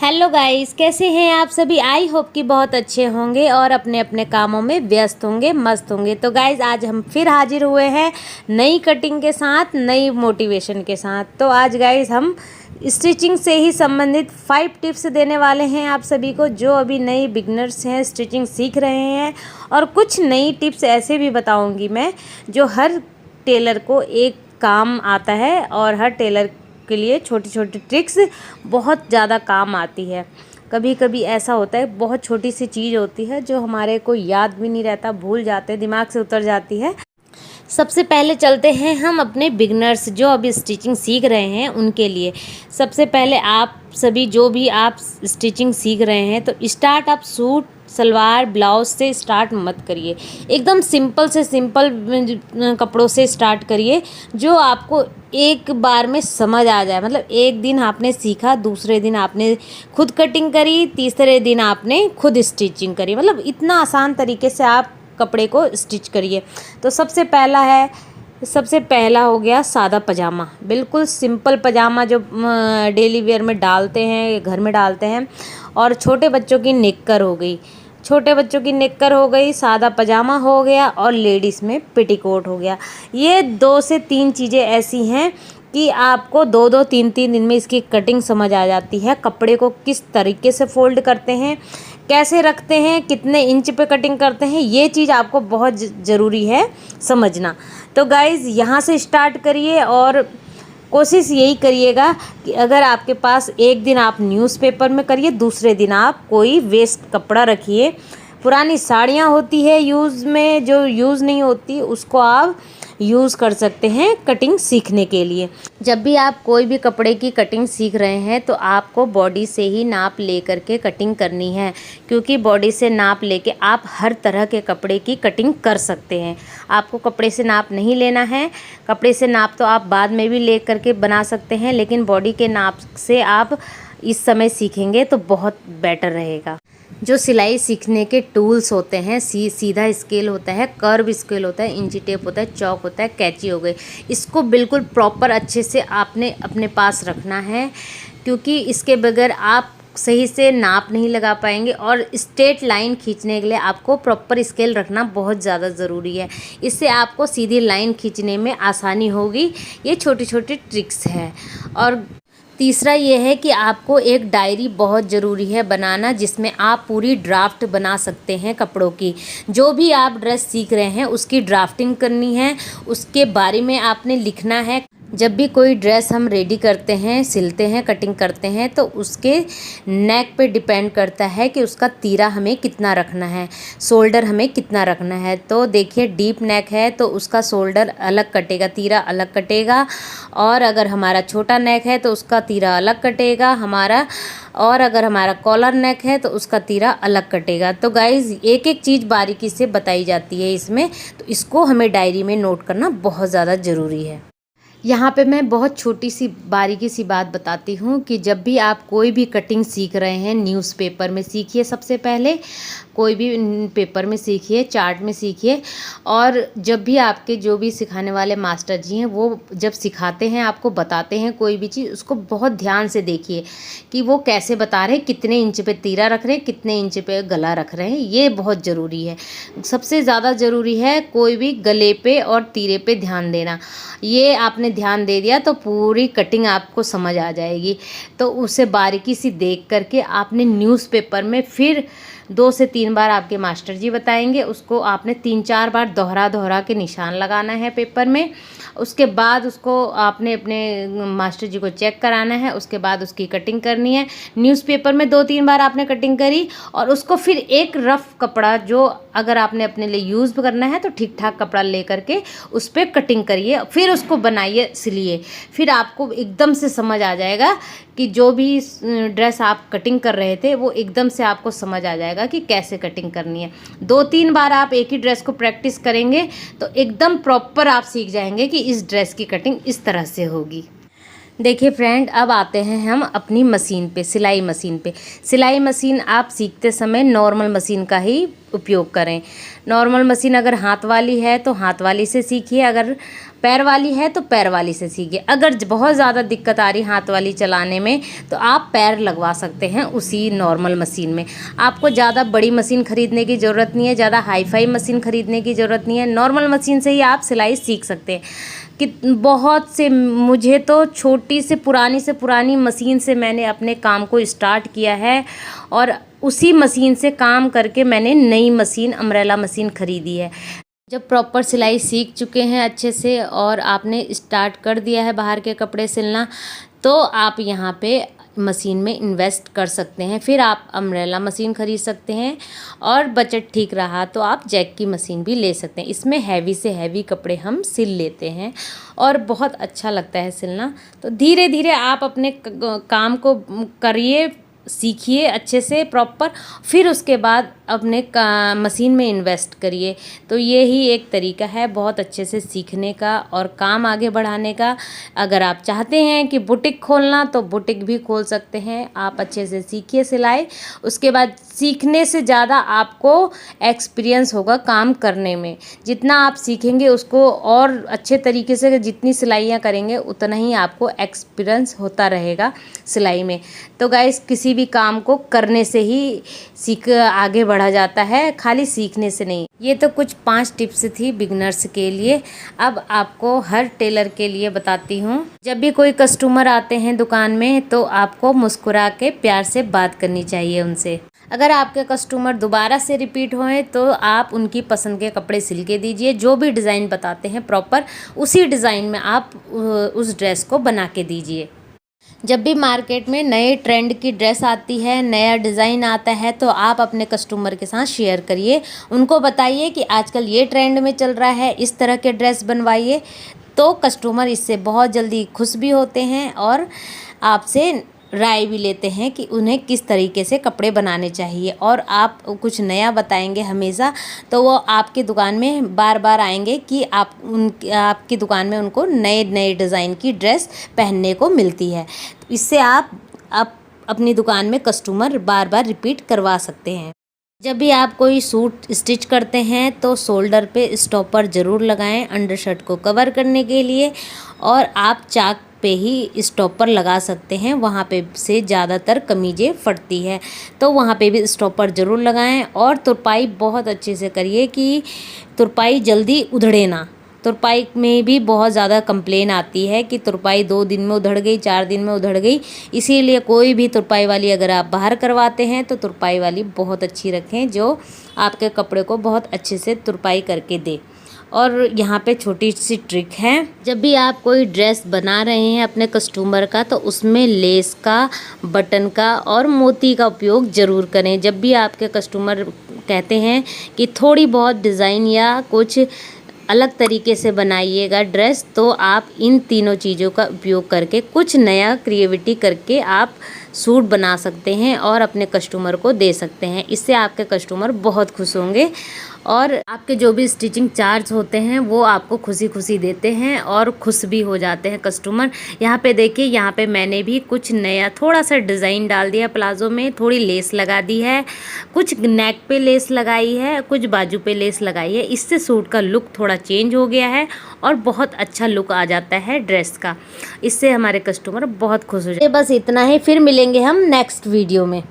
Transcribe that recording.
Hello guys, कैसे हैं आप सभी। आई होप कि बहुत अच्छे होंगे और अपने अपने कामों में व्यस्त होंगे, मस्त होंगे। तो गाइस आज हम फिर हाजिर हुए हैं नई कटिंग के साथ, नई मोटिवेशन के साथ। तो आज गाइस हम स्टिचिंग से ही संबंधित 5 टिप्स देने वाले हैं आप सभी को, जो अभी नई बिगनर्स हैं, स्टिचिंग सीख रहे हैं। और कुछ नई टिप्स ऐसे भी बताऊँगी मैं, जो हर टेलर को एक काम आता है और हर टेलर के लिए छोटी छोटी ट्रिक्स बहुत ज़्यादा काम आती है। कभी कभी ऐसा होता है, बहुत छोटी सी चीज़ होती है जो हमारे को याद भी नहीं रहता, भूल जाते, दिमाग से उतर जाती है। सबसे पहले चलते हैं हम अपने बिगनर्स जो अभी स्टिचिंग सीख रहे हैं उनके लिए। सबसे पहले आप सभी जो भी आप स्टिचिंग सीख रहे हैं, तो स्टार्ट आप सूट सलवार ब्लाउज से स्टार्ट मत करिए। एकदम सिंपल से सिंपल कपड़ों से स्टार्ट करिए, जो आपको एक बार में समझ आ जाए। मतलब एक दिन आपने सीखा, दूसरे दिन आपने खुद कटिंग करी, तीसरे दिन आपने खुद स्टिचिंग करी। मतलब इतना आसान तरीके से आप कपड़े को स्टिच करिए। तो सबसे पहला हो गया सादा पजामा, बिल्कुल सिंपल पजामा जो डेली वेयर में डालते हैं, घर में डालते हैं। और छोटे बच्चों की निक्कर हो गई, सादा पजामा हो गया, और लेडीज़ में पेटीकोट हो गया। ये 2 से 3 चीज़ें ऐसी हैं कि आपको 2-2, 3-3 दिन में इसकी कटिंग समझ आ जाती है। कपड़े को किस तरीके से फोल्ड करते हैं, कैसे रखते हैं, कितने इंच पे कटिंग करते हैं, ये चीज़ आपको बहुत ज़रूरी है समझना। तो गाइज़ यहाँ से स्टार्ट करिए और कोशिश यही करिएगा कि अगर आपके पास एक दिन आप न्यूज़पेपर में करिए, दूसरे दिन आप कोई वेस्ट कपड़ा रखिए। पुरानी साड़ियाँ होती है यूज़ में, जो यूज़ नहीं होती उसको आप यूज़ कर सकते हैं कटिंग सीखने के लिए। जब भी आप कोई भी कपड़े की कटिंग सीख रहे हैं तो आपको बॉडी से ही नाप ले करके कटिंग करनी है, क्योंकि बॉडी से नाप लेके आप हर तरह के कपड़े की कटिंग कर सकते हैं। आपको कपड़े से नाप नहीं लेना है, कपड़े से नाप तो आप बाद में भी ले करके बना सकते हैं, लेकिन बॉडी के नाप से आप इस समय सीखेंगे तो बहुत बेटर रहेगा। जो सिलाई सीखने के टूल्स होते हैं, सीधा स्केल होता है, कर्व स्केल होता है, इंची टेप होता है, चौक होता है, कैंची हो गई, इसको बिल्कुल प्रॉपर अच्छे से आपने अपने पास रखना है, क्योंकि इसके बगैर आप सही से नाप नहीं लगा पाएंगे। और स्ट्रेट लाइन खींचने के लिए आपको प्रॉपर स्केल रखना बहुत ज़्यादा ज़रूरी है। इससे आपको सीधी लाइन खींचने में आसानी होगी। ये छोटी छोटी ट्रिक्स है। और तीसरा ये है कि आपको एक डायरी बहुत ज़रूरी है बनाना, जिसमें आप पूरी ड्राफ्ट बना सकते हैं कपड़ों की। जो भी आप ड्रेस सीख रहे हैं उसकी ड्राफ्टिंग करनी है, उसके बारे में आपने लिखना है। जब भी कोई ड्रेस हम रेडी करते हैं, सिलते हैं, कटिंग करते हैं, तो उसके नेक पे डिपेंड करता है कि उसका तीरा हमें कितना रखना है, शोल्डर हमें कितना रखना है। तो देखिए डीप नेक है तो उसका शोल्डर अलग कटेगा, तीरा अलग कटेगा। और अगर हमारा छोटा नेक है तो उसका तीरा अलग कटेगा हमारा। और अगर हमारा कॉलर नेक है तो उसका तीरा अलग कटेगा। तो गाइज़ एक एक चीज़ बारीकी से बताई जाती है इसमें, तो इसको हमें डायरी में नोट करना बहुत ज़्यादा ज़रूरी है। यहाँ पे मैं बहुत छोटी सी बारीकी सी बात बताती हूँ कि जब भी आप कोई भी कटिंग सीख रहे हैं, न्यूज़पेपर में सीखिए। सबसे पहले कोई भी पेपर में सीखिए, चार्ट में सीखिए। और जब भी आपके जो भी सिखाने वाले मास्टर जी हैं, वो जब सिखाते हैं, आपको बताते हैं कोई भी चीज़, उसको बहुत ध्यान से देखिए कि वो कैसे बता रहे हैं, कितने इंच पे तीरा रख रहे हैं, कितने इंच पे गला रख रहे हैं। ये बहुत ज़रूरी है, सबसे ज़्यादा ज़रूरी है कोई भी गले पे और तीरे पे ध्यान देना। ये आपने ध्यान दे दिया तो पूरी कटिंग आपको समझ आ जाएगी। तो उसे बारीकी सी देख करके आपने न्यूज़पेपर में फिर 2 से 3 बार आपके मास्टर जी बताएंगे, उसको आपने 3-4 बार दोहरा के निशान लगाना है पेपर में। उसके बाद उसको आपने अपने मास्टर जी को चेक कराना है, उसके बाद उसकी कटिंग करनी है। न्यूज़पेपर में 2-3 बार आपने कटिंग करी, और उसको फिर एक रफ़ कपड़ा, जो अगर आपने अपने लिए यूज़ करना है तो ठीक ठाक कपड़ा ले करके उस पर कटिंग करिए, फिर उसको बनाइए, सिलिए। फिर आपको एकदम से समझ आ जाएगा कि जो भी ड्रेस आप कटिंग कर रहे थे वो एकदम से आपको समझ आ जाएगा कि कैसे कटिंग करनी है। 2-3 बार आप एक ही ड्रेस को प्रैक्टिस करेंगे तो एकदम प्रॉपर आप सीख जाएंगे कि इस ड्रेस की कटिंग इस तरह से होगी। देखिए फ्रेंड, अब आते हैं हम अपनी मशीन पे, सिलाई मशीन पे। सिलाई मशीन आप सीखते समय नॉर्मल मशीन का ही उपयोग करें। नॉर्मल मशीन अगर हाथ वाली है तो हाथ वाली से सीखिए, अगर पैर वाली है तो पैर वाली से सीखिए। अगर बहुत ज़्यादा दिक्कत आ रही हाथ वाली चलाने में तो आप पैर लगवा सकते हैं उसी नॉर्मल मशीन में। आपको ज़्यादा बड़ी मशीन ख़रीदने की ज़रूरत नहीं है, ज़्यादा हाई फाई मशीन ख़रीदने की ज़रूरत नहीं है। नॉर्मल मशीन से ही आप सिलाई सीख सकते हैं। कि बहुत से, मुझे तो छोटी से पुरानी मशीन से मैंने अपने काम को स्टार्ट किया है और उसी मशीन से काम करके मैंने नई मशीन, अम्ब्रेला मशीन ख़रीदी है। जब प्रॉपर सिलाई सीख चुके हैं अच्छे से और आपने स्टार्ट कर दिया है बाहर के कपड़े सिलना, तो आप यहाँ पे मशीन में इन्वेस्ट कर सकते हैं। फिर आप अम्ब्रेला मशीन ख़रीद सकते हैं और बजट ठीक रहा तो आप जैक की मशीन भी ले सकते हैं। इसमें हैवी से हैवी कपड़े हम सिल लेते हैं और बहुत अच्छा लगता है सिलना। तो धीरे धीरे आप अपने काम को करिए, सीखिए अच्छे से प्रॉपर, फिर उसके बाद अपने मशीन में इन्वेस्ट करिए। तो ये ही एक तरीका है बहुत अच्छे से सीखने का और काम आगे बढ़ाने का। अगर आप चाहते हैं कि बुटीक खोलना तो बुटीक भी खोल सकते हैं। आप अच्छे से सीखिए सिलाई, उसके बाद सीखने से ज़्यादा आपको एक्सपीरियंस होगा काम करने में। जितना आप सीखेंगे उसको और अच्छे तरीके से जितनी सिलाइयाँ करेंगे उतना ही आपको एक्सपीरियंस होता रहेगा सिलाई में। तो गाइस, किसी भी काम को करने से ही सीख आगे बढ़ा जाता है, खाली सीखने से नहीं। ये तो कुछ 5 टिप्स थी बिगनर्स के लिए। अब आपको हर टेलर के लिए बताती हूँ। जब भी कोई कस्टमर आते हैं दुकान में तो आपको मुस्कुरा के प्यार से बात करनी चाहिए उनसे। अगर आपके कस्टमर दोबारा से रिपीट होए तो आप उनकी पसंद के कपड़े सिल के दीजिए। जो भी डिज़ाइन बताते हैं प्रॉपर उसी डिज़ाइन में आप उस ड्रेस को बना के दीजिए। जब भी मार्केट में नए ट्रेंड की ड्रेस आती है, नया डिज़ाइन आता है, तो आप अपने कस्टमर के साथ शेयर करिए। उनको बताइए कि आजकल ये ट्रेंड में चल रहा है, इस तरह के ड्रेस बनवाइए। तो कस्टमर इससे बहुत जल्दी खुश भी होते हैं और आपसे राय भी लेते हैं कि उन्हें किस तरीके से कपड़े बनाने चाहिए। और आप कुछ नया बताएंगे हमेशा तो वो आपकी दुकान में बार बार आएंगे कि आपकी दुकान में उनको नए नए डिज़ाइन की ड्रेस पहनने को मिलती है। इससे आप अपनी दुकान में कस्टमर बार बार रिपीट करवा सकते हैं। जब भी आप कोई सूट स्टिच करते हैं तो शोल्डर पे स्टॉपर ज़रूर लगाएं अंडरशर्ट को कवर करने के लिए, और आप चाक पे ही स्टॉपर लगा सकते हैं। वहाँ पे से ज़्यादातर कमीज़ें फटती है तो वहाँ पे भी स्टॉपर ज़रूर लगाएं। और तुरपाई बहुत अच्छे से करिए कि तुरपाई जल्दी उधड़े ना। तुरपाई में भी बहुत ज़्यादा कंप्लेन आती है कि तुरपाई 2 दिन में उधड़ गई, 4 दिन में उधड़ गई। इसीलिए कोई भी तुरपाई वाली अगर आप बाहर करवाते हैं तो तुरपाई वाली बहुत अच्छी रखें जो आपके कपड़े को बहुत अच्छे से तुरपाई करके दे। और यहाँ पे छोटी सी ट्रिक है, जब भी आप कोई ड्रेस बना रहे हैं अपने कस्टमर का तो उसमें लेस का, बटन का और मोती का उपयोग ज़रूर करें। जब भी आपके कस्टमर कहते हैं कि थोड़ी बहुत डिज़ाइन या कुछ अलग तरीके से बनाइएगा ड्रेस, तो आप इन तीनों चीज़ों का उपयोग करके कुछ नया क्रिएटिविटी करके आप सूट बना सकते हैं और अपने कस्टमर को दे सकते हैं। इससे आपके कस्टमर बहुत खुश होंगे और आपके जो भी स्टिचिंग चार्ज होते हैं वो आपको खुशी खुशी देते हैं और खुश भी हो जाते हैं कस्टमर। यहाँ पे देखिए, यहाँ पे मैंने भी कुछ नया थोड़ा सा डिज़ाइन डाल दिया प्लाज़ो में, थोड़ी लेस लगा दी है, कुछ नेक पे लेस लगाई है, कुछ बाजू पे लेस लगाई है। इससे सूट का लुक थोड़ा चेंज हो गया है और बहुत अच्छा लुक आ जाता है ड्रेस का। इससे हमारे कस्टमर बहुत खुश हो जाते हैं। बस इतना ही, फिर मिलेंगे हम नेक्स्ट वीडियो में।